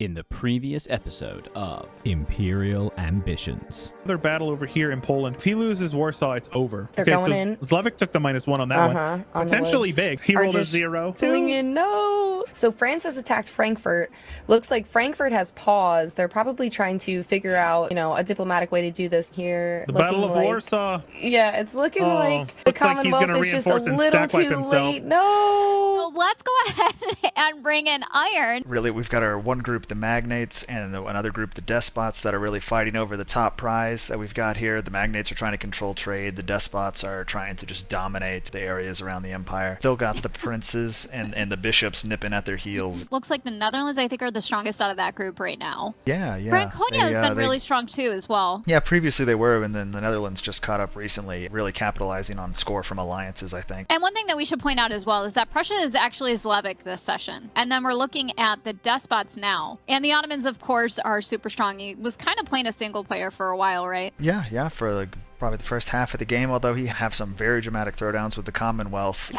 In the previous episode of Imperial Ambitions. Another battle over here in Poland. If he loses Warsaw, it's over. They're going in. Slevik took the -1 on that one. On Potentially big. He rolled a 0. No. So France has attacked Frankfurt. Looks like Frankfurt has paused. They're probably trying to figure out, a diplomatic way to do this here. The Battle of Warsaw. Yeah, it's looking like the Commonwealth is just a little too late. No. Well, let's go ahead and bring in Iron. Really, we've got our one group, the Magnates, and another group, the Despots, that are really fighting over the top prize that we've got here. The Magnates are trying to control trade. The Despots are trying to just dominate the areas around the empire. Still got the princes and the bishops nipping at their heels. Looks like the Netherlands, I think, are the strongest out of that group right now. Yeah. Franconia has been really strong too as well. Yeah, previously they were, and then the Netherlands just caught up recently, really capitalizing on score from alliances, I think. And one thing that we should point out as well is that Prussia is actually Slavic this session. And then we're looking at the Despots now. And the Ottomans, of course, are super strong. He was kind of playing a single player for a while, right? Yeah, for probably the first half of the game, although he have some very dramatic throwdowns with the Commonwealth,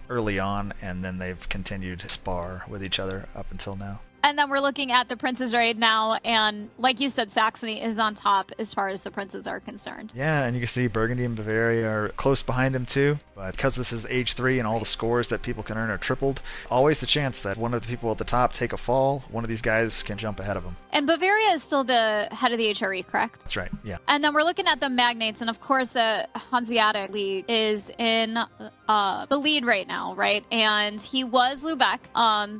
early on, and then they've continued to spar with each other up until now. And then we're looking at the princes right now, and like you said, Saxony is on top as far as the princes are concerned. Yeah, and you can see Burgundy and Bavaria are close behind him too, but because this is age 3 and all the scores that people can earn are tripled, always the chance that one of the people at the top take a fall, one of these guys can jump ahead of them. And Bavaria is still the head of the HRE, correct? That's right, yeah. And then we're looking at the Magnates, and of course the Hanseatic League is in the lead right now, right? And he was Lubeck,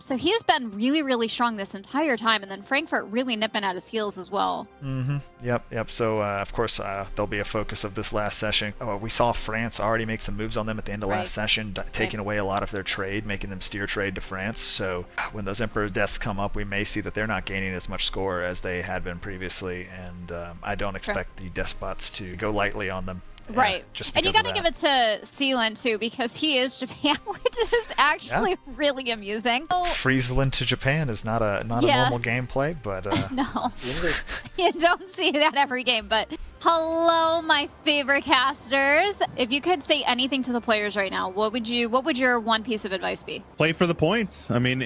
so he has been really, really strong this entire time, and then Frankfurt really nipping at his heels as well. Yep. So of course there'll be a focus of this last session. We saw France already make some moves on them at the end of last session, taking away a lot of their trade, making them steer trade to France. So when those Emperor deaths come up, we may see that they're not gaining as much score as they had been previously, and I don't expect the Despots to go lightly on them. Right. And you got to give it to Sealand, too, because he is Japan, which is actually really amusing. Friesland to Japan is not a normal gameplay, but... No. You don't see that every game, but... Hello, my favorite casters. If you could say anything to the players right now, what would your one piece of advice be? Play for the points. I mean,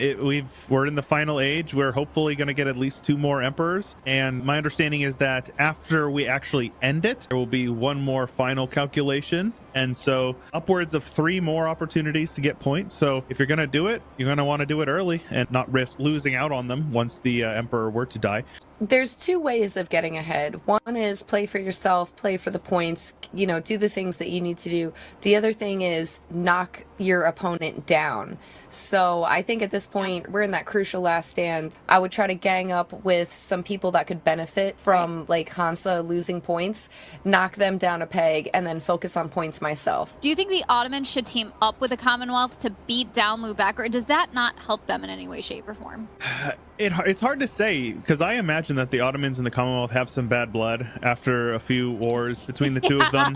we're in the final age. We're hopefully going to get at least 2 more emperors. And my understanding is that after we actually end it, there will be one more final calculation. And so upwards of 3 more opportunities to get points. So if you're going to do it, you're going to want to do it early and not risk losing out on them once the emperor were to die. There's 2 ways of getting ahead. One is play for yourself, play for the points, do the things that you need to do. The other thing is knock your opponent down. So I think at this point, we're in that crucial last stand. I would try to gang up with some people that could benefit from like Hansa losing points, knock them down a peg, and then focus on points myself. Do you think the Ottomans should team up with the Commonwealth to beat down Lubeck, or does that not help them in any way, shape, or form? It's hard to say, because I imagine that the Ottomans and the Commonwealth have some bad blood after a few wars between the two of them.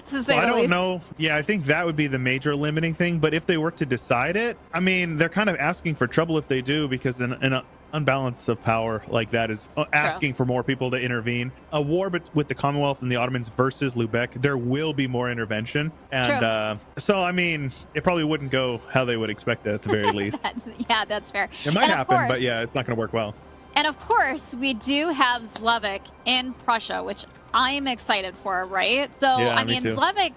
So I don't know. Yeah, I think that would be the major limiting thing. But if they were to decide it, I mean, they're kind of asking for trouble if they do, because in an unbalance of power like that is asking for more people to intervene. A war with the Commonwealth and the Ottomans versus Lubeck, there will be more intervention. And so, I mean, it probably wouldn't go how they would expect it at the very least. That's fair. It might happen, but yeah, it's not going to work well. And of course, we do have Slavic in Prussia, which I'm excited for, right? So, yeah, I mean, Slavic,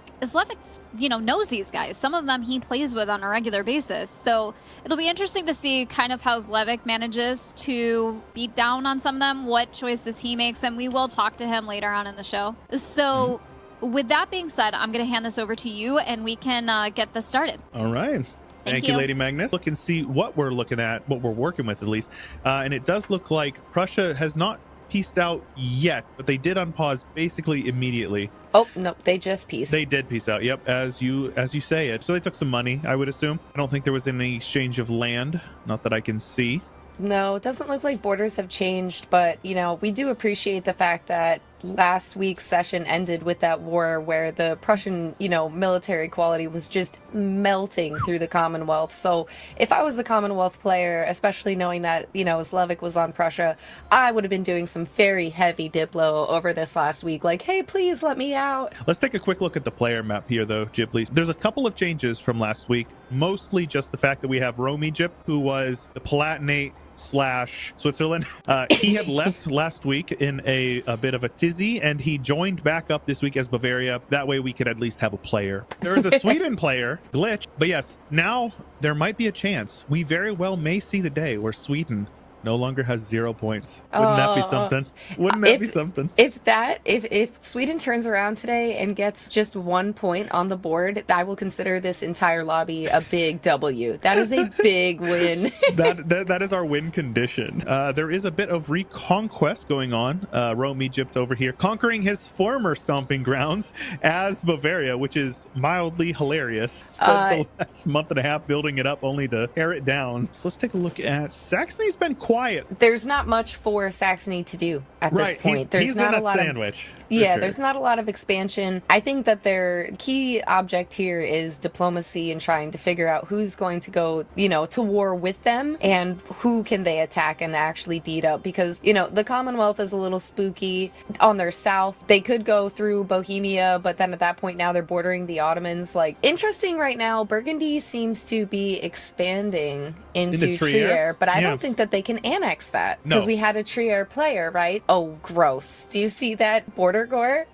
knows these guys. Some of them he plays with on a regular basis. So it'll be interesting to see kind of how Slavic manages to beat down on some of them, what choices he makes, and we will talk to him later on in the show. So with that being said, I'm going to hand this over to you, and we can get this started. All right. Thank you, Lady Magnus. Look and see what we're looking at, what we're working with at least. And it does look like Prussia has not pieced out yet, but they did unpause basically immediately. Oh, no, they just pieced. They did piece out, yep, as you say it. So they took some money, I would assume. I don't think there was any exchange of land, not that I can see. No, it doesn't look like borders have changed, but, we do appreciate the fact that last week's session ended with that war where the Prussian, military quality was just melting through the Commonwealth. So if I was the Commonwealth player, especially knowing that, Slavic was on Prussia, I would have been doing some very heavy Diplo over this last week. Like, hey, please let me out. Let's take a quick look at the player map here, though, Jib, please. There's a couple of changes from last week, mostly just the fact that we have Rome Egypt, who was the Palatinate Switzerland. He had left last week in a bit of a tizzy, and he joined back up this week as Bavaria. That way we could at least have a player. There is a Sweden player, Glitch. But yes, now there might be a chance. We very well may see the day where Sweden no longer has 0 points. Wouldn't that be something? Wouldn't that be something? If Sweden turns around today and gets just 1 point on the board, I will consider this entire lobby a big W. That is a big win. that is our win condition. There is a bit of reconquest going on. Rome, Egypt over here, conquering his former stomping grounds as Bavaria, which is mildly hilarious. Spent the last month and a half building it up only to tear it down. So let's take a look at Saxony's been quiet. There's not much for Saxony to do at this point. He's not in a sandwich. There's not a lot of expansion. I think that their key object here is diplomacy and trying to figure out who's going to go, to war with them and who can they attack and actually beat up. Because, the Commonwealth is a little spooky on their south. They could go through Bohemia, but then at that point now they're bordering the Ottomans. Interesting right now, Burgundy seems to be expanding into Trier, but I don't think that they can annex that because we had a Trier player, right? Oh, gross. Do you see that border gore?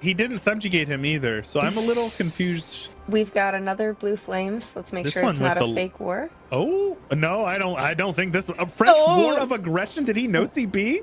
He didn't subjugate him either, so I'm a little confused. We've got another blue flames. Let's make sure it's not a fake war. Oh no, I don't think this a French war of aggression. Did he no CB?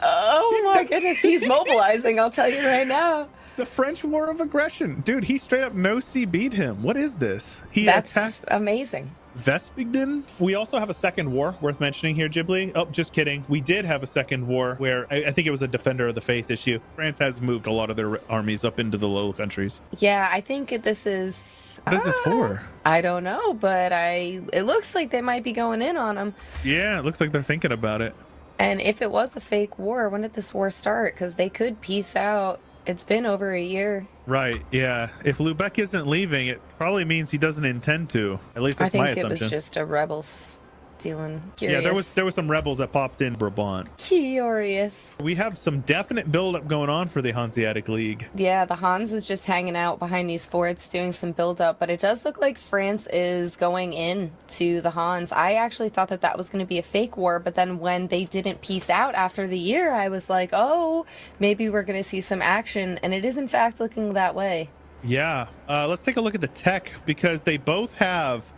Oh my goodness, he's mobilizing. I'll tell you right now. The French war of aggression, dude. He straight up no CB'd him. What is this? That's amazing. Vespigden. We also have a second war worth mentioning here, Ghibli. Oh, just kidding. We did have a second war where I think it was a defender of the faith issue. France has moved a lot of their armies up into the Low Countries. Yeah, I think this is... What is this for? I don't know, but it looks like they might be going in on them. Yeah, it looks like they're thinking about it. And if it was a fake war, when did this war start? Because they could peace out. It's been over a year. Right, yeah. If Lubeck isn't leaving, it probably means he doesn't intend to. At least that's my assumption. I think it was just a rebels dealing. Curious. Yeah, there was some rebels that popped in Brabant. Curious. We have some definite buildup going on for the Hanseatic League. Yeah, the Hans is just hanging out behind these forts doing some buildup, but it does look like France is going in to the Hans. I actually thought that was going to be a fake war, but then when they didn't peace out after the year, I was like, oh, maybe we're going to see some action, and it is in fact looking that way. Yeah, let's take a look at the tech, because they both have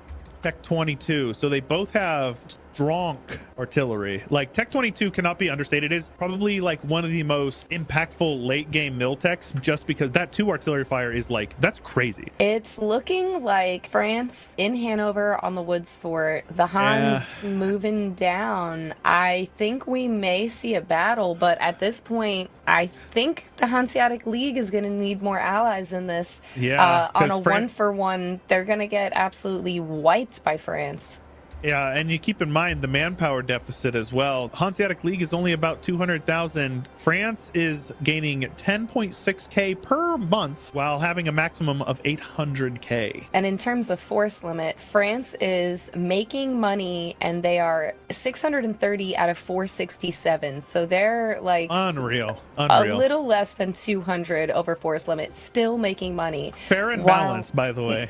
Tech 22, so they both have strong artillery. Tech 22 cannot be understated. It is probably one of the most impactful late game mill techs, just because that 2 artillery fire is that's crazy. It's looking like France in Hanover on the Woods Fort, the Hans moving down. I think we may see a battle, but at this point I think the Hanseatic League is going to need more allies in this. Yeah, on a 1-for-1, they're going to get absolutely wiped by France. Yeah, and you keep in mind the manpower deficit as well. Hanseatic League is only about 200,000. France is gaining 10.6k per month while having a maximum of 800k. And in terms of force limit, France is making money and they are 630 out of 467. So they're unreal. A little less than 200 over force limit, still making money. Fair and balanced, by the way.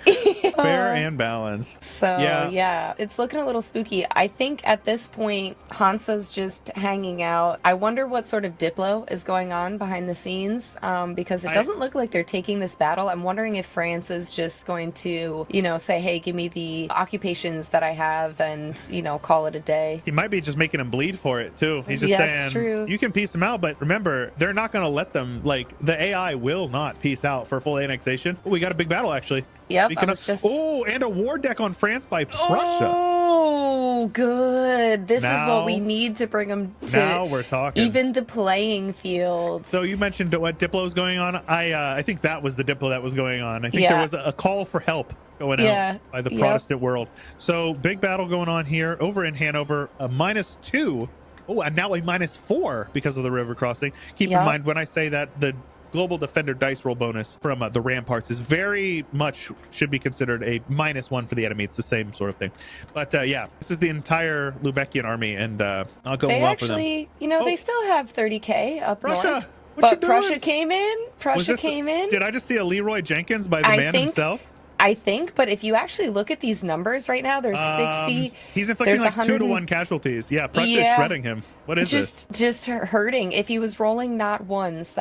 Fair and balanced. So yeah, it's looking a little spooky. I think at this point Hansa's just hanging out. I wonder what sort of diplo is going on behind the scenes, because it doesn't look like they're taking this battle. I'm wondering if France is just going to say, hey, give me the occupations that I have and call it a day. He might be just making them bleed for it too. He's just saying, true. You can piece them out, but remember, they're not going to let them, the AI will not peace out for full annexation. We got a big battle actually. Yep, and a war deck on France by Prussia. Oh, good. This is what we need to bring them to. Now we're talking. Even the playing field. So you mentioned what Diplo is going on. I think that was the Diplo that was going on. I think there was a call for help going out by the Protestant world. So big battle going on here over in Hanover. A -2. Oh, and now a -4 because of the river crossing. Keep in mind when I say that the Global Defender dice roll bonus from the ramparts is very much should be considered a -1 for the enemy. It's the same sort of thing. But this is the entire Lubeckian army, and not going well for them. They still have 30k up Prussia, north. but Prussia came in. Prussia came in. Did I just see a Leroy Jenkins by the man himself? I think, but if you actually look at these numbers right now, there's 60. He's inflicting like 100 2-to-1 casualties. Yeah, Prussia's shredding him. What is this? Just hurting. If he was rolling not ones,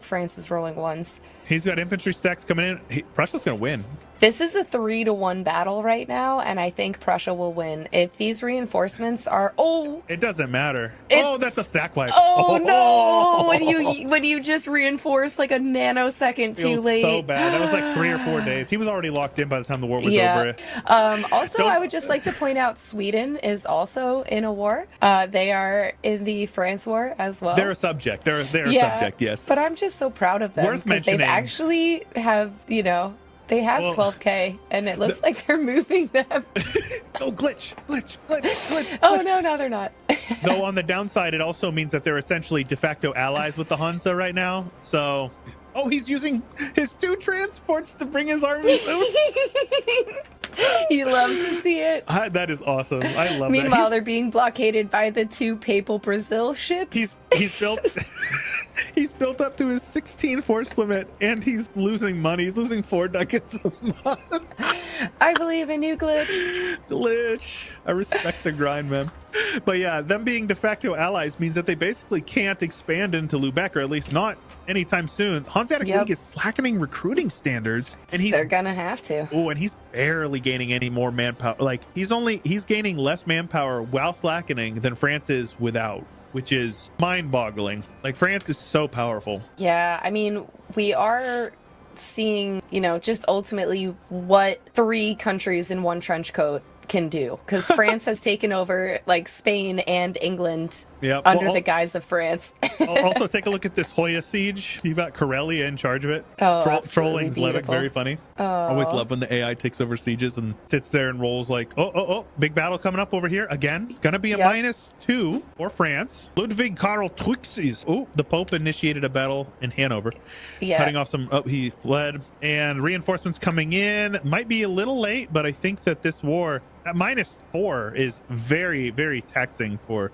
France is rolling ones. He's got infantry stacks coming in. Prussia's going to win. This is a 3-to-1 battle right now, and I think Prussia will win. If these reinforcements are it doesn't matter. That's a stack wipe. No! When you just reinforce like a nanosecond too late. So bad. That was like 3 or 4 days. He was already locked in by the time the war was over. Also, I would just like to point out Sweden is also in a war. They are in the France war as well. They're a subject. They're a subject. Yes. But I'm just so proud of them. Worth mentioning. They've actually have They have 12K, and it looks like they're moving them. Oh, glitch. Oh, no, they're not. Though on the downside, it also means that they're essentially de facto allies with the Hansa right now. So, he's using his 2 transports to bring his armies out. You love to see it. That is awesome. I love Meanwhile, that. they're being blockaded by the 2 Papal Brazil ships. He's built... He's built up to his 16 force limit, and he's losing money. He's losing 4 ducats a month. I believe in you, Glitch. Glitch. I respect the grind, man. But yeah, them being de facto allies means that they basically can't expand into Lubeck, or at least not anytime soon. Hanseatic League is slackening recruiting standards, and they're gonna have to. Oh, and he's barely gaining any more manpower. Like he's gaining less manpower while slackening than France is without, which is mind-boggling. Like France is so powerful. Yeah, I mean, we are seeing, just ultimately what 3 countries in one trench coat can do, because France has taken over like Spain and England under the guise of France. Also, take a look at this Hoya siege. You got Corellia in charge of it. Trolling Zlevik, very funny. Always love when the AI takes over sieges and sits there and rolls like, big battle coming up over here again. Gonna be a -2 for France. Ludwig Karl Truxis. The Pope initiated a battle in Hanover, cutting off some. He fled, and reinforcements coming in. Might be a little late, but I think that this war at -4 is very, very taxing for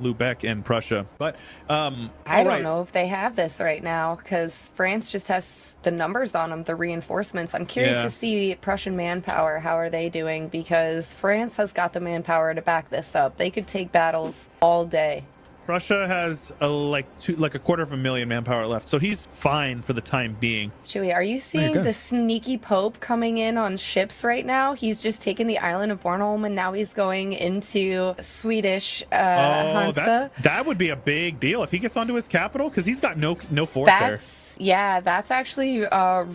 Lubeck and Prussia. But I don't know if they have this right now, because France just has the numbers on them, the reinforcements. I'm curious to see Prussian manpower. How are they doing? Because France has got the manpower to back this up. They could take battles all day. Prussia has a 250,000 manpower left, so he's fine for the time being. Chewie, are you seeing the sneaky Pope coming in on ships right now? He's just taken the island of Bornholm, and now he's going into Swedish Hansa. That would be a big deal if he gets onto his capital, because he's got no fort there. Yeah, that's actually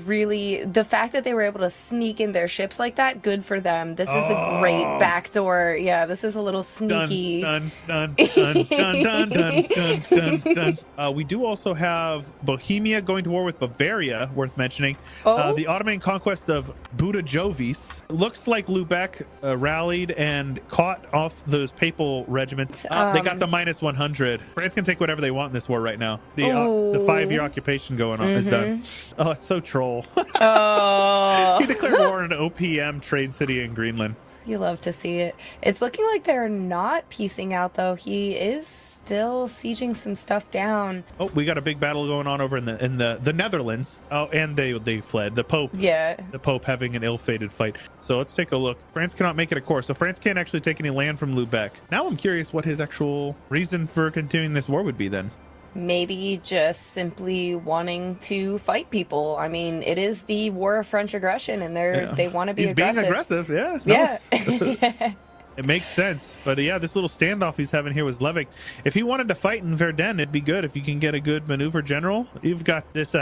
really, the fact that they were able to sneak in their ships like that, good for them. This is a great backdoor. Yeah, this is a little sneaky. Dun, dun, dun, dun, dun, dun. Dun, dun, dun, dun. We do also have Bohemia going to war with Bavaria, worth mentioning. The Ottoman conquest of Buda-Jovis. Looks like Lubeck rallied and caught off those papal regiments. They got the -100. France can take whatever they want in this war right now. The 5-year occupation going on is done. Oh, it's so troll. He declared war on an OPM trade city in Greenland. You love to see it. It's looking like they're not piecing out, though. He is still sieging some stuff down. We got a big battle going on over in the Netherlands. And they fled. The Pope. Yeah. The Pope having an ill-fated fight. So let's take a look. France cannot make it a core. So France can't actually take any land from Lubeck. Now I'm curious what his actual reason for continuing this war would be then. Maybe just simply wanting to fight people. I mean, it is the war of French aggression, and they want to be aggressive. He's being aggressive, yeah. It makes sense. But yeah, this little standoff he's having here with Zlevik. If he wanted to fight in Verdun, it'd be good if you can get a good maneuver general. You've got this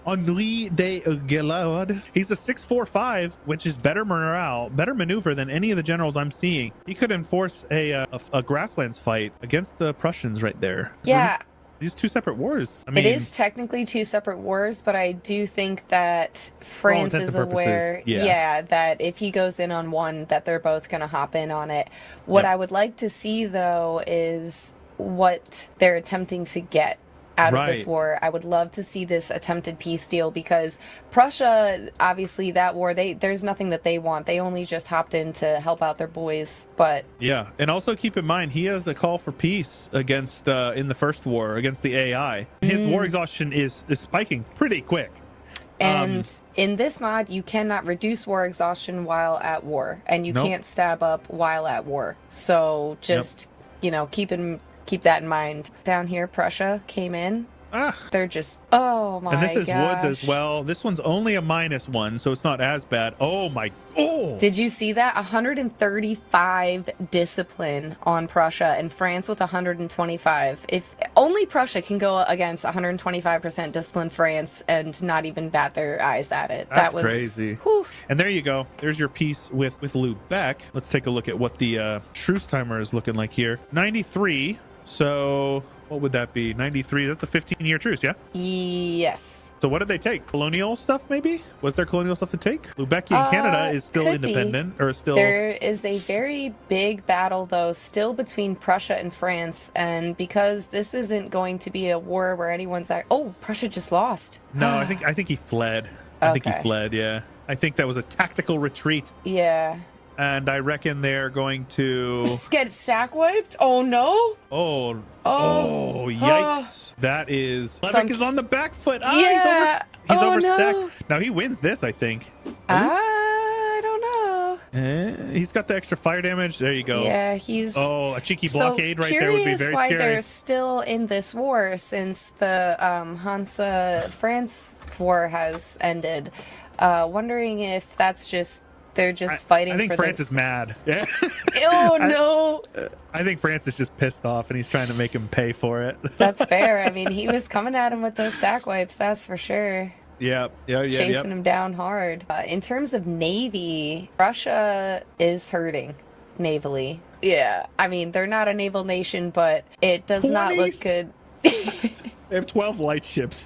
Henri de Gelard. He's a 645, which is better morale, better maneuver than any of the generals I'm seeing. He could enforce a grasslands fight against the Prussians right there. Yeah. These 2 separate wars. I mean, it is technically 2 separate wars, but I do think that France is aware, that if he goes in on one, that they're both going to hop in on it. What I would like to see, though, is what they're attempting to get out of this war. I would love to see this attempted peace deal, because Prussia, obviously, that war, there's nothing that they want. They only just hopped in to help out their boys. But yeah, and also keep in mind, he has the call for peace against in the first war against the AI. His war exhaustion is spiking pretty quick. And in this mod, you cannot reduce war exhaustion while at war, and you Nope. can't stab up while at war. So just, keep that in mind. Down here, Prussia came in. They're just, oh my gosh. And this is woods as well. This one's only a -1, so it's not as bad. Oh my, Did you see that? 135 discipline on Prussia, and France with 125. If only Prussia can go against 125% discipline France and not even bat their eyes at it. That's that was crazy. Whew. And there you go. There's your piece with Lubeck. Let's take a look at what the truce timer is looking like here. 93. So what would that be? 93. That's a 15-year truce, yeah? Yes. So what did they take? Colonial stuff, maybe? Was there colonial stuff to take? Lubekian Canada is still could be. independent, or still... There is a very big battle, though, still between Prussia and France, and because this isn't going to be a war where anyone's like, oh, Prussia just lost. No, I think he fled. I think he Okay. fled, yeah. I think that was a tactical retreat. Yeah. And I reckon they're going to... Get stack wiped? Oh, no? Oh, yikes. That is... Levick is on the back foot. Yeah. He's Oh, overstacked. no. Now, he wins this, I think. At least- I don't know. he's got the extra fire damage. There you go. Yeah, he's... Oh, a cheeky blockade right there would be curious very why scary. they're still in this war since the Hansa-France war has ended. Wondering if that's just... They're just fighting I think for France is mad. Yeah. Oh, no. I think France is just pissed off and he's trying to make him pay for it. That's fair. I mean, he was coming at him with those stack wipes, that's for sure. Yeah. Chasing him down hard. In terms of Navy, Russia is hurting navally. Yeah. I mean, they're not a naval nation, but it does not 20? look good. They have 12 light ships.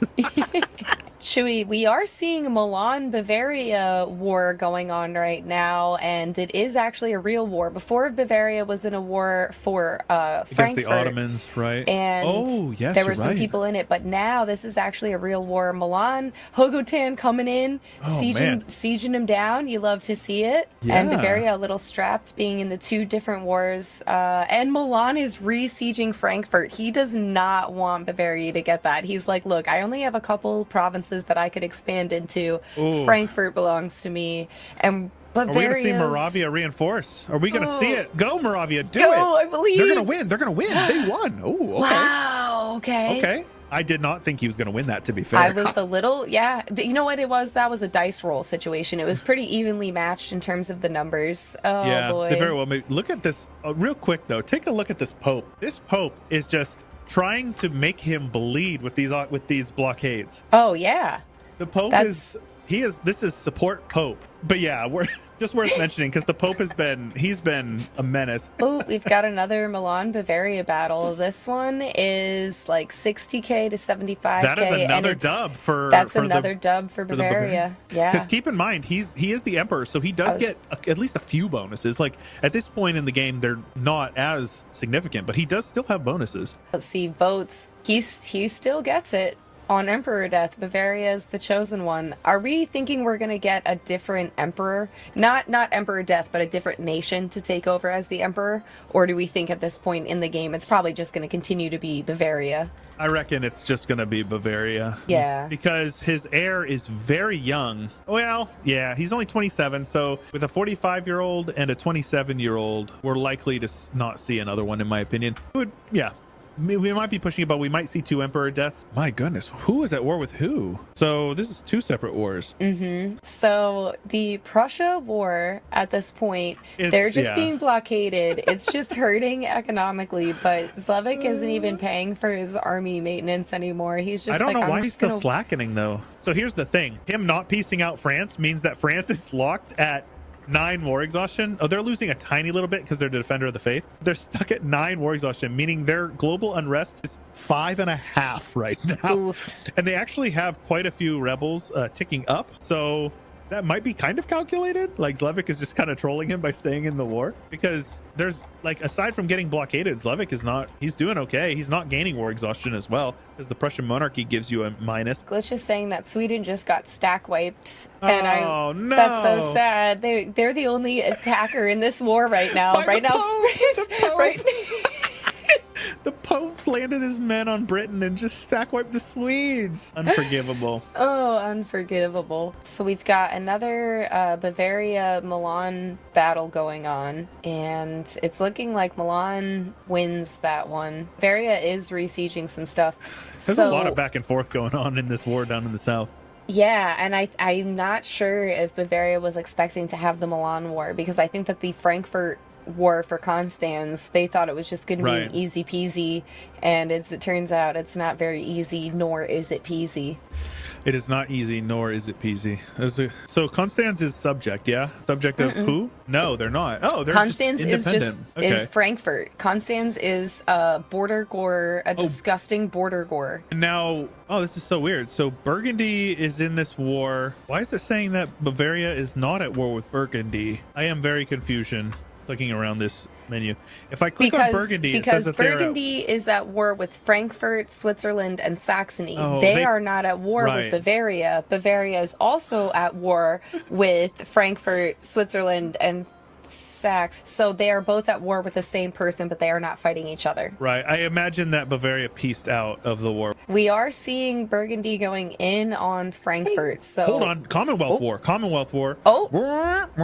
Chewy, we are seeing a Milan-Bavaria war going on right now, and it is actually a real war. Before, Bavaria was in a war for Against Frankfurt. the Ottomans, right? And oh, yes, there were you're some right. people in it, but now this is actually a real war. Milan, Hogotan coming in, man. sieging him down. You love to see it. And Yeah. Bavaria a little strapped, being in the two different wars. And Milan is re-sieging Frankfurt. He does not want Bavaria to get that. He's like, look, I only have a couple provinces that I could expand into. Ooh. Frankfurt belongs to me. And Are we going to see Bavaria's... Moravia reinforce? Are we going to see it? Go, Moravia. Do Go, it. I believe. They're going to win. They're going to win. They won. Oh, okay. Wow, okay. Okay. I did not think he was going to win that, to be fair. I was a little, yeah. You know what it was? That was a dice roll situation. It was pretty evenly matched in terms of the numbers. Oh, yeah, boy. they very well may. Look at this. Real quick, though. Take a look at this Pope. This Pope is just trying to make him bleed with these blockades. Oh, yeah. The Pope That's- this is support Pope. But yeah, we're just worth mentioning because the Pope he's been a menace. Oh, we've got another Milan-Bavaria battle. This one is like 60K to 75K. That is and another it's- dub for That's for another dub for the Bavaria. Yeah. Because keep in mind, he is the emperor, so he does get at least a few bonuses. Like at this point in the game, they're not as significant, but he does still have bonuses. Let's see, votes. He still gets it. On Emperor Death, Bavaria is the chosen one. Are we thinking we're going to get a different emperor? Not Emperor Death, but a different nation to take over as the emperor? Or do we think at this point in the game it's probably just going to continue to be Bavaria? I reckon it's just going to be Bavaria. Yeah. Because his heir is very young. Well, yeah, he's only 27. So with a 45-year-old and a 27-year-old, we're likely to not see another one, in my opinion. Yeah. We might be pushing it, but we might see 2 emperor deaths. My goodness, who is at war with who? So this is 2 separate wars. So the Prussia war at this point, they're just being blockaded. It's just hurting economically, but Zlevik isn't even paying for his army maintenance anymore. He's just I don't like, know why I'm he's just still gonna... slackening, though. So here's the thing. Him not piecing out France means that France is locked at 9 war exhaustion. Oh, they're losing a tiny little bit because they're the defender of the faith. They're stuck at 9 war exhaustion, meaning their global unrest is 5.5 right now. Oof. And they actually have quite a few rebels ticking up. So that might be kind of calculated. Like Zlevik is just kind of trolling him by staying in the war, because there's like, aside from getting blockaded, Zlevik is not, he's doing okay. He's not gaining war exhaustion as well, because the Prussian monarchy gives you a minus. Glitch is saying that Sweden just got stack wiped, and Oh, no. that's so sad. They're the only attacker in this war right now. By Right the now, Pope, the Pope. right. The Pope landed his men on Britain and just stack wiped the Swedes. Unforgivable. Oh, unforgivable. So we've got another Bavaria-Milan battle going on, and it's looking like Milan wins that one. Bavaria is besieging some stuff. There's a lot of back and forth going on in this war down in the south. Yeah, and I'm not sure if Bavaria was expecting to have the Milan War, because I think that the Frankfurt War for Constance, they thought it was just going to be an easy peasy, and as it turns out, it's not very easy, nor is it peasy. It is not easy, nor is it peasy. So Constance is subject, yeah? Subject of who? No, they're not. Oh, they're Constance just independent. is Frankfurt. Constance is a border gore, a disgusting border gore. Now, this is so weird. So Burgundy is in this war. Why is it saying that Bavaria is not at war with Burgundy? I am very confusion clicking around this menu. If I click on Burgundy, it says that Burgundy is at war with Frankfurt, Switzerland, and Saxony. They are not at war with Bavaria. Bavaria is also at war with Frankfurt, Switzerland, and Sax. So they are both at war with the same person, but they are not fighting each other. Right. I imagine that Bavaria pieced out of the war. We are seeing Burgundy going in on Frankfurt. So hold on. Commonwealth War. Commonwealth War. Commonwealth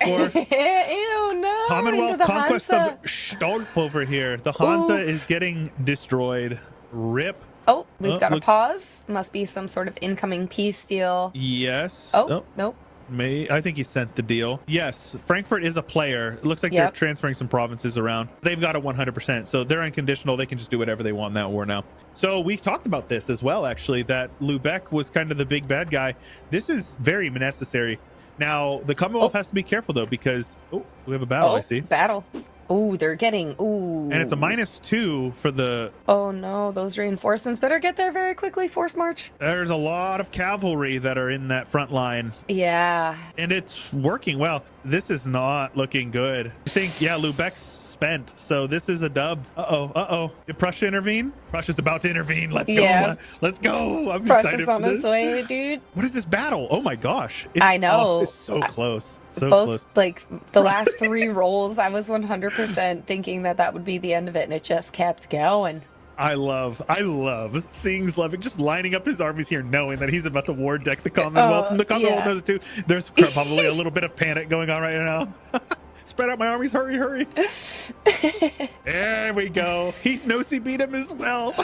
War. Ew, no. Commonwealth conquest of Stolp over here. The Hansa is getting destroyed. Rip. Oh, we've got a pause. Must be some sort of incoming peace deal. Yes. Nope. I think he sent the deal. Yes, Frankfurt is a player. It looks like they're transferring some provinces around. They've got a 100%, so they're unconditional. They can just do whatever they want in that war now. So we talked about this as well, actually, that Lubeck was kind of the big bad guy. This is very necessary. Now, the Commonwealth has to be careful, though, because we have a battle, I see. Battle. Oh, they're getting, and it's a -2 for the... Oh, no, those reinforcements better get there very quickly. Force march. There's a lot of cavalry that are in that front line. Yeah. And it's working well. This is not looking good. I think, Lubeck's spent, so this is a dub. Did Prussia intervene? Prussia's about to intervene. Let's go. Let's go. I'm Prussia's excited on its way, dude. What is this battle? Oh my gosh. I know. It's so close. So Both, close. like, the last 3 rolls, I was 100% thinking that would be the end of it, and it just kept going. I love seeing Slevik just lining up his armies here, knowing that he's about to war deck the Commonwealth, and the Commonwealth knows it too. There's probably a little bit of panic going on right now. Spread out my armies, hurry. There we go. He knows he beat him as well.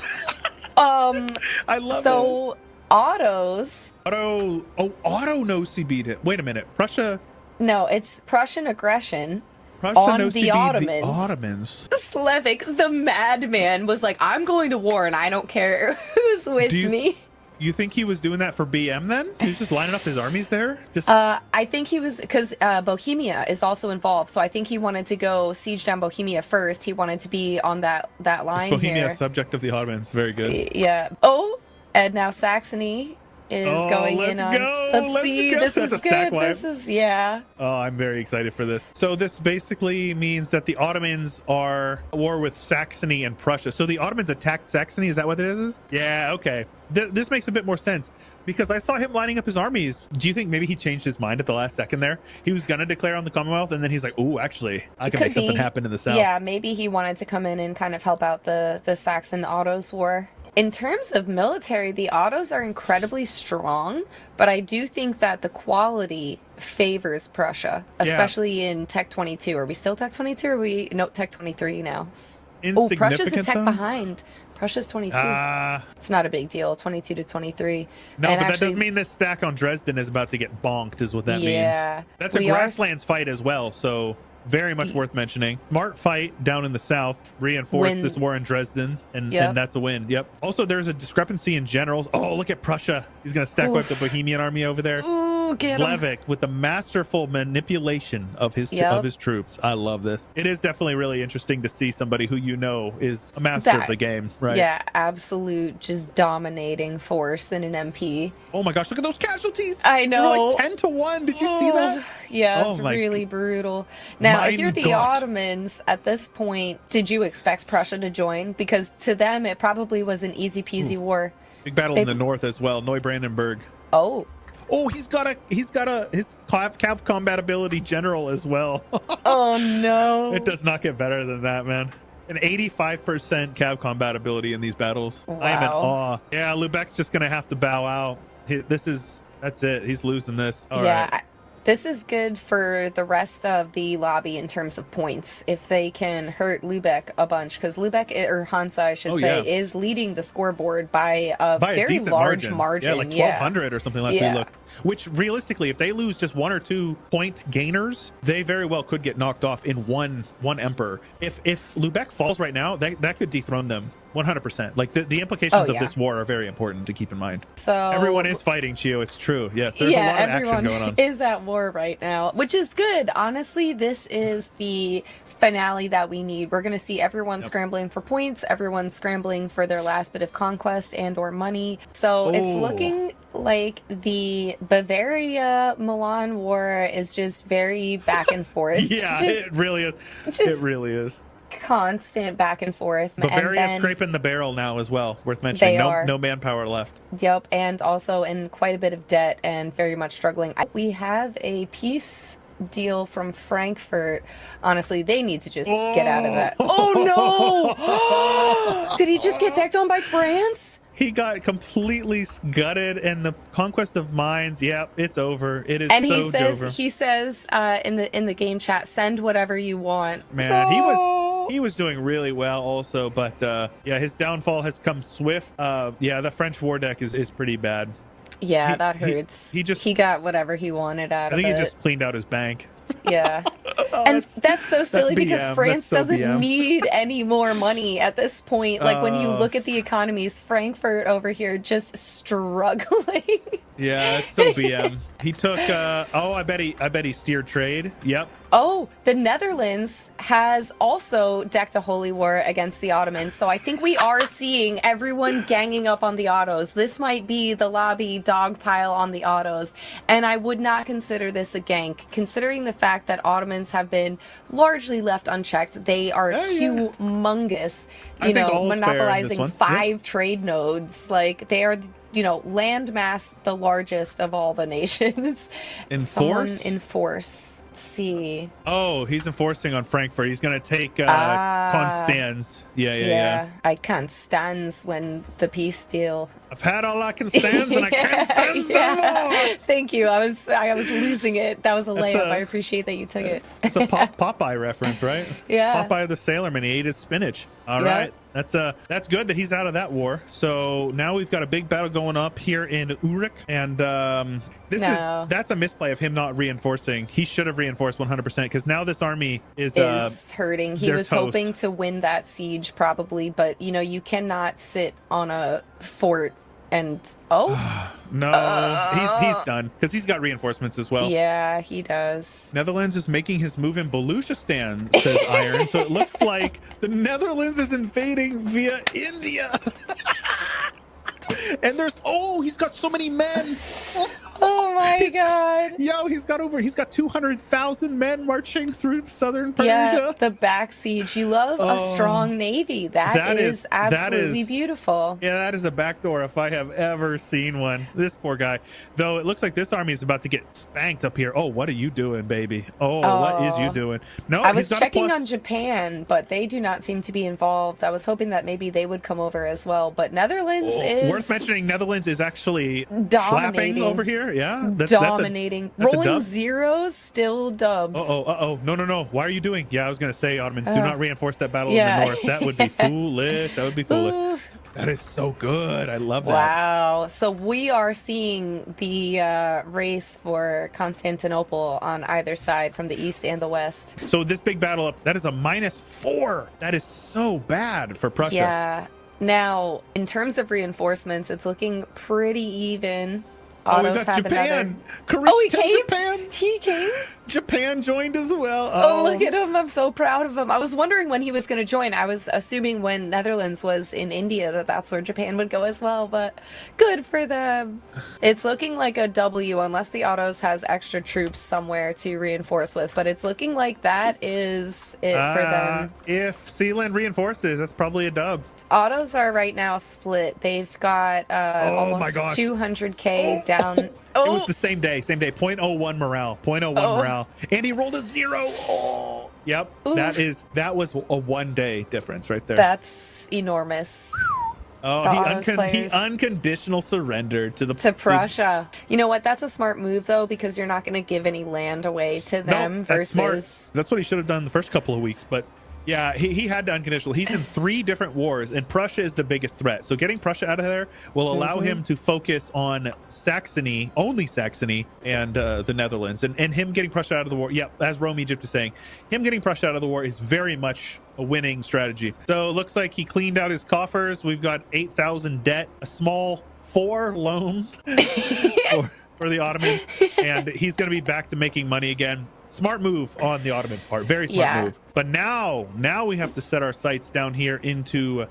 I love it. So Otto's... Otto knows he beat it. Wait a minute. Prussia... No, it's Prussian aggression. Prussia on knows the Ottomans. The Ottomans. Slevik, the madman, was like, I'm going to war and I don't care who's with me. You think he was doing that for BM then? He was just lining up his armies there? I think he was, because Bohemia is also involved, so I think he wanted to go siege down Bohemia first. He wanted to be on that line Bohemia here. Subject of the Ottomans. Very good. Yeah. Oh, and now Saxony is going in on. Let's see. Go. This That's is good. This is Oh, I'm very excited for this. So this basically means that the Ottomans are at war with Saxony and Prussia. So the Ottomans attacked Saxony. Is that what it is? Yeah. Okay. This makes a bit more sense because I saw him lining up his armies. Do you think maybe he changed his mind at the last second there? He was gonna declare on the Commonwealth, and then he's like, "Oh, actually, I can make something happen in the south." Yeah, maybe he wanted to come in and kind of help out the Saxon-Ottos war. In terms of military, the Ottos are incredibly strong, but I do think that the quality favors Prussia, especially in Tech 22. Are we still Tech 22 or are we Tech 23 now? Prussia's a tech behind. Prussia's 22. It's not a big deal. 22 to 23. No, but that doesn't mean this stack on Dresden is about to get bonked, is what that means. That's a grasslands fight as well, so very much worth mentioning. Smart fight down in the south, reinforce this war in Dresden, and that's a win. Yep. Also, there's a discrepancy in generals. Oh, look at Prussia. He's going to stack wipe the Bohemian army over there. Slevik with the masterful manipulation of his troops. I love this. It is definitely really interesting to see somebody who is a master of the game, right? Yeah, absolute just dominating force in an MP. Oh my gosh, look at those casualties. I know. They're like 10 to 1. Did you see that? Yeah, it's really brutal. Now, if you're the Ottomans at this point, did you expect Prussia to join? Because to them, it probably was an easy peasy war. Big battle in the north as well. Neubrandenburg. Oh, he's got his cav combat ability general as well. Oh no. It does not get better than that, man. An 85% cav compatibility in these battles. Wow. I am in awe. Yeah, Lubeck's just gonna have to bow out. That's it. He's losing this. All right. This is good for the rest of the lobby in terms of points if they can hurt Lubeck a bunch, because Lubeck, or Hansa I should say, is leading the scoreboard by a very large margin. Yeah, like 1,200 or something last we looked. Which realistically, if they lose just 1 or 2 point gainers, they very well could get knocked off in one Emperor. If Lubeck falls right now, that could dethrone them 100%. Like the implications of this war are very important to keep in mind. So everyone is fighting, Chio. It's true. Yes, there's a lot of action going on. Everyone is at war right now, which is good. Honestly, this is the finale that we need. We're going to see everyone scrambling for points, everyone scrambling for their last bit of conquest and or money. So it's looking like the Bavaria Milan war is just very back and forth. It really is. It really is. Constant back and forth. Bavaria scraping the barrel now as well. Worth mentioning. No manpower left. Yep, and also in quite a bit of debt and very much struggling. We have a peace deal from Frankfurt. Honestly, they need to just get out of that. Oh no! Did he just get decked on by France? He got completely gutted, and the conquest of mines. Yep, it's over. It is. And he says in the game chat, send whatever you want. Man, he was doing really well also, but his downfall has come swift. The French war deck is pretty bad. Yeah, that hurts. He got whatever he wanted out of it. I think he just cleaned out his bank. Yeah. And that's so silly because France doesn't need any more money at this point. Like when you look at the economies, Frankfurt over here just struggling. Yeah, it's so BM. He took I bet he steered trade. Yep. Oh, the Netherlands has also decked a holy war against the Ottomans. So I think we are seeing everyone ganging up on the Ottos. This might be the lobby dogpile on the Ottos. And I would not consider this a gank, considering the fact that Ottomans have been largely left unchecked. They are humongous, monopolizing 5 trade nodes. Like they are, landmass the largest of all the nations. Enforce. Let's see. Oh, he's enforcing on Frankfurt. He's going to take Constance. Yeah. I can't stand when the peace deal. I've had all I can stand, and I can't stand no more. Thank you. I was losing it. That was a layup. I appreciate that you took it. It's a Popeye reference, right? Yeah. Popeye the Sailorman. He ate his spinach. All right. That's good that he's out of that war. So now we've got a big battle going up here in Uruk, and that's a misplay of him not reinforcing. He should have reinforced 100% because now this army is hurting. He was hoping to win that siege probably, but you cannot sit on a fort and he's done because he's got reinforcements as well. Yeah, he does. Netherlands is making his move in Baluchistan, says Iron. So it looks like the Netherlands is invading via India. And he's got so many men. Oh my god. He's got 200,000 men marching through southern Persia. Yeah, the back siege. You love a strong navy. That is absolutely beautiful. Yeah, that is a backdoor if I have ever seen one. This poor guy. Though it looks like this army is about to get spanked up here. Oh, what are you doing, baby? What is you doing? No, I was checking on Japan, but they do not seem to be involved. I was hoping that maybe they would come over as well, but Netherlands is worth mentioning. Netherlands is actually slapping over here. Yeah, dominating. Rolling zeros, still dubs. No. Why are you doing? Yeah, I was gonna say, Ottomans, do not reinforce that battle in the north. That would be foolish. That is so good. I love that. Wow. So we are seeing the race for Constantinople on either side from the east and the west. So this big battle up, that is a -4. That is so bad for Prussia. Yeah. Now, in terms of reinforcements, it's looking pretty even. We got Japan. He came? Japan. He came? Japan joined as well. Oh, look at him. I'm so proud of him. I was wondering when he was going to join. I was assuming when Netherlands was in India that's where Japan would go as well, but good for them. It's looking like a W unless the Ottos has extra troops somewhere to reinforce with, but it's looking like that is it for them. If Sealand reinforces, that's probably a dub. Autos are right now split. They've got almost 200k down. It was the same day. 0.01 morale. 0.01 morale. And he rolled a 0. Oh. Yep. Oof. That was a 1 day difference right there. That's enormous. Oh, he unconditional surrendered to Prussia. You know what? That's a smart move though, because you're not going to give any land away to them. That's smart. That's what he should have done the first couple of weeks. But yeah, he had to unconditional. He's in 3 different wars, and Prussia is the biggest threat. So getting Prussia out of there will allow him to focus on Saxony, only Saxony, and the Netherlands. And him getting Prussia out of the war, as Rome Egypt is saying, him getting Prussia out of the war is very much a winning strategy. So it looks like he cleaned out his coffers. We've got 8,000 debt, a small 4 loan for the Ottomans, and he's going to be back to making money again. Smart move on the Ottomans' part. Very smart move. But now we have to set our sights down here into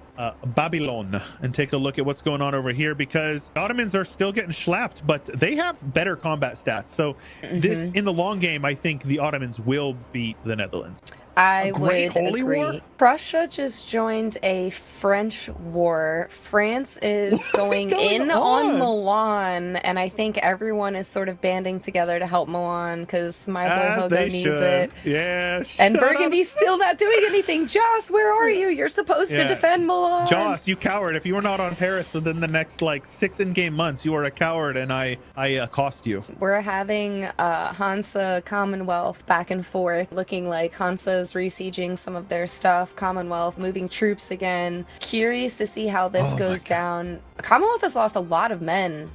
Babylon and take a look at what's going on over here, because the Ottomans are still getting schlapped, but they have better combat stats. So this, in the long game, I think the Ottomans will beat the Netherlands. I would agree. War? Prussia just joined a French war. France is going in on Milan, and I think everyone is sort of banding together to help Milan because my boy Hogo needs it. Yeah. And Burgundy's still not doing anything. Joss, where are you? You're supposed to defend Milan. Joss, you coward. If you were not on Paris within the next 6 in-game months, you are a coward, and I accost you. We're having Hansa Commonwealth back and forth, looking like Hansa's resieging some of their stuff. Commonwealth moving troops again. Curious to see how this goes down. Commonwealth has lost a lot of men.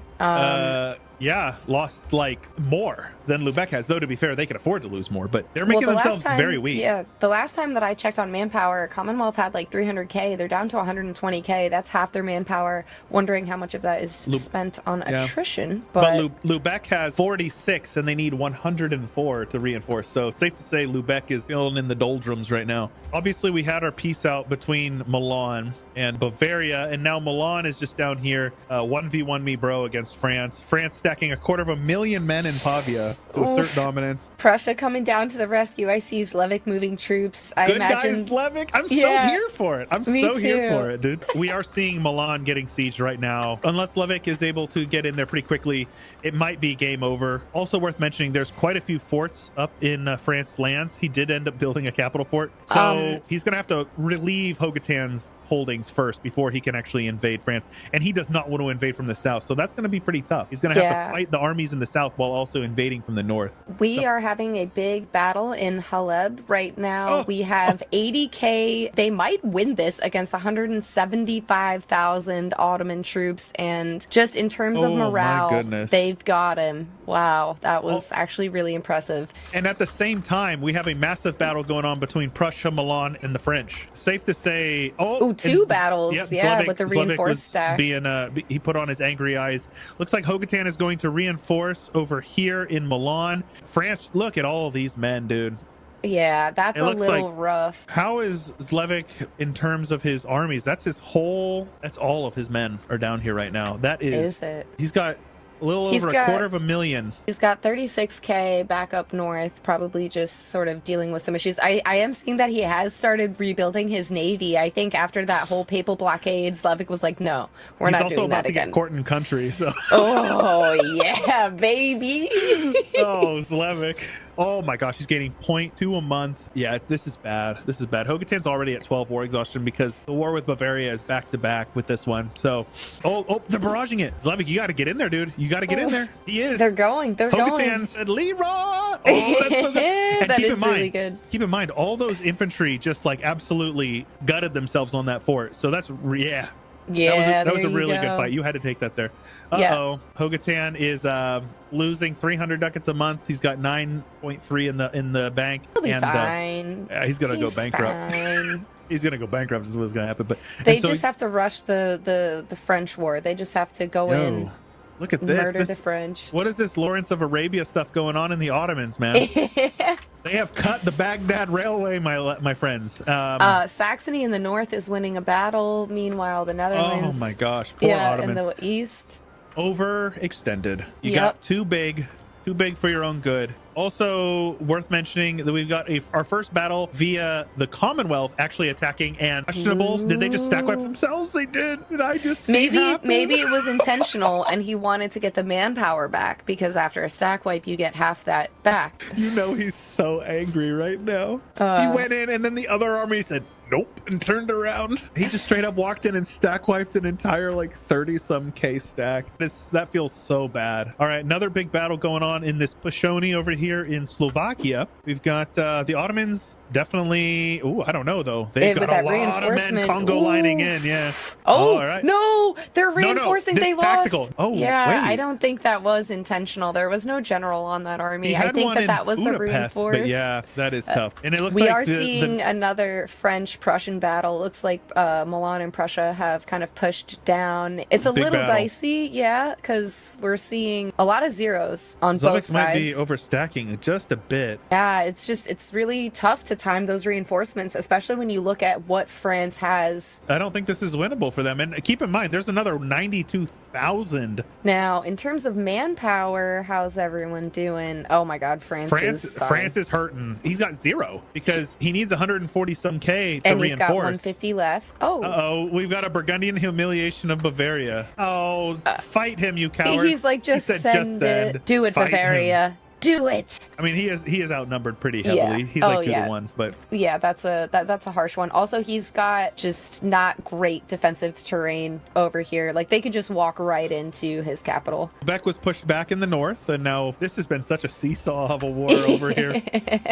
Lost more than Lubeck has. Though to be fair, they can afford to lose more, but they're making themselves very weak. Yeah, the last time that I checked on manpower, Commonwealth had 300k. They're down to 120k. That's half their manpower. Wondering how much of that is spent on attrition. But Lubeck has 46, and they need 104 to reinforce. So safe to say, Lubeck is feeling in the doldrums right now. Obviously, we had our peace out between Milan and Bavaria, and now Milan is just down here 1v1 me bro against France. France stacking 250,000 men in Pavia to assert dominance. Prussia coming down to the rescue. I see Slevik moving troops. Good guys, Slevik. I'm so here for it. I'm so here for it, dude. We are seeing Milan getting sieged right now. Unless Slevik is able to get in there pretty quickly, it might be game over. Also worth mentioning, there's quite a few forts up in France's lands. He did end up building a capital fort. So he's going to have to relieve Hogatan's holdings first before he can actually invade France. And he does not want to invade from the south. So that's going to be pretty tough. He's going to have to fight the armies in the south while also invading from the north. We are having a big battle in Haleb right now. We have 80k. They might win this against 175,000 Ottoman troops. And just in terms of morale, they've got him. Wow, that was actually really impressive. And at the same time, we have a massive battle going on between Prussia, Milan, and the French. Safe to say, two battles, Slevik, with the reinforced stack. He put on his angry eyes. Looks like Hogatan is going to reinforce over here in Milan. France, look at all of these men, dude. Yeah, that's a little rough. How is Slevik in terms of his armies? That's all of his men are down here right now. That is it. He's got a little over 250,000. He's got 36k back up north, probably just sort of dealing with some issues. I am seeing that he has started rebuilding his navy. I think after that whole papal blockade, Slevik was like, no, we're not doing that again. He's also about to get court in country, so. Oh, yeah, baby. Oh, Slevik. Oh my gosh, he's gaining 0.2 a month. Yeah, this is bad. Hogatan's already at 12 war exhaustion because the war with Bavaria is back to back with this one. So, they're barraging it. Slevik, you got to get in there, dude. You got to get in there. He is. They're going. Hogatan said, Leroy. Oh, that's so good. And that is really good. Keep in mind, all those infantry just absolutely gutted themselves on that fort. So that's, that was a really good fight. You had to take that there. Hogatan is losing 300 ducats a month. He's got 9.3 in the bank. He'll be fine. He's gonna go bankrupt. He's gonna go bankrupt is what's gonna happen. But they just have to rush the French war. They just have to go in. Look at this. Murder the French. What is this Lawrence of Arabia stuff going on in the Ottomans, man? They have cut the Baghdad Railway, my friends. Saxony in the north is winning a battle. Meanwhile, the Netherlands. Oh my gosh, poor Ottomans. In the east. Overextended. You got too big. Too big for your own good. Also worth mentioning that we've got our first battle via the Commonwealth actually attacking, and questionable. Did they just stack wipe themselves? They did. Did I just see maybe it was intentional and he wanted to get the manpower back, because after a stack wipe you get half that back. You know he's so angry right now. He went in and then the other army said nope and turned around. He just straight up walked in and stack wiped an entire like 30-some K stack. That feels so bad. All right, another big battle going on in this Pashoni over here in Slovakia. We've got the Ottomans definitely. I don't know though. They've got a lot of men Congo lining in. Yeah. Oh, all right. No, they're reinforcing. They tactical. lost. Oh, yeah. wait. I don't think that was intentional. There was no general on that army. I think that was the reinforced. But yeah, that is tough. And it looks we like are seeing another French-Prussian battle. Looks like Milan and Prussia have kind of pushed down. It's a little dicey, yeah, because we're seeing a lot of zeros on both sides. Might be overstacking just a bit. Yeah, it's really tough to time those reinforcements, especially when you look at what France has. I don't think this is winnable for them. And keep in mind, there's another 92,000. Now, in terms of manpower, how's everyone doing? Oh my God, France is hurting. He's got 0 because he needs 140 some K to and reinforce. He's got 150 left. Oh, we've got a Burgundian humiliation of Bavaria. Fight him, you coward. He's like, just send it. Do it, Bavaria. Do it. I mean, he is outnumbered pretty heavily. Yeah. He's like 2-1, but yeah, that's a harsh one. Also, he's got just not great defensive terrain over here. Like they could just walk right into his capital. Quebec was pushed back in the north, and now this has been such a seesaw of a war over here.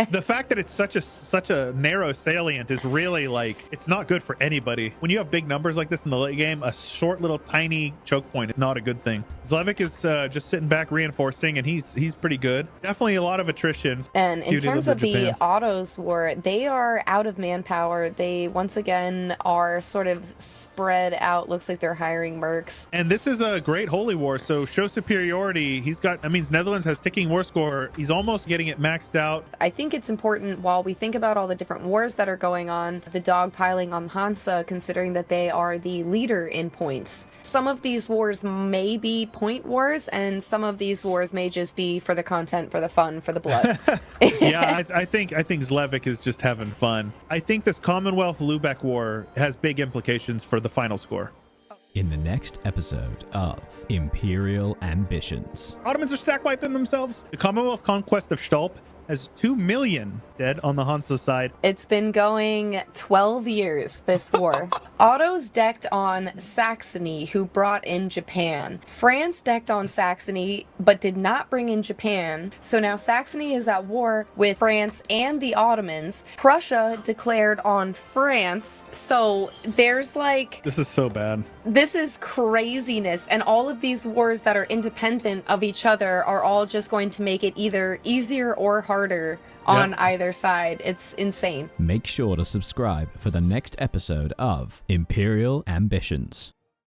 The fact that it's such a narrow salient is really like, it's not good for anybody. When you have big numbers like this in the late game, a short little tiny choke point is not a good thing. Zlevik is just sitting back reinforcing, and he's pretty good. Definitely a lot of attrition. And in terms of the Autos war, they are out of manpower. They once again are sort of spread out. Looks like they're hiring mercs. And this is a great holy war, so show superiority. That means Netherlands has ticking war score. He's almost getting it maxed out. I think it's important, while we think about all the different wars that are going on, the dogpiling on Hansa, considering that they are the leader in points. Some of these wars may be point wars, and some of these wars may just be for the content, for the fun, for the blood. Yeah, I think Zlevik is just having fun. I think this Commonwealth Lubeck war has big implications for the final score. In the next episode of Imperial Ambitions. Ottomans are stack wiping themselves. The Commonwealth conquest of Stolp has 2 million dead on the Hansa side. It's been going 12 years, this war. Otto's decked on Saxony, who brought in Japan. France decked on Saxony, but did not bring in Japan. So now Saxony is at war with France and the Ottomans. Prussia declared on France. So there's like... This is so bad. This is craziness. And all of these wars that are independent of each other are all just going to make it either easier or harder on either side. It's insane. Make sure to subscribe for the next episode of Imperial Ambitions.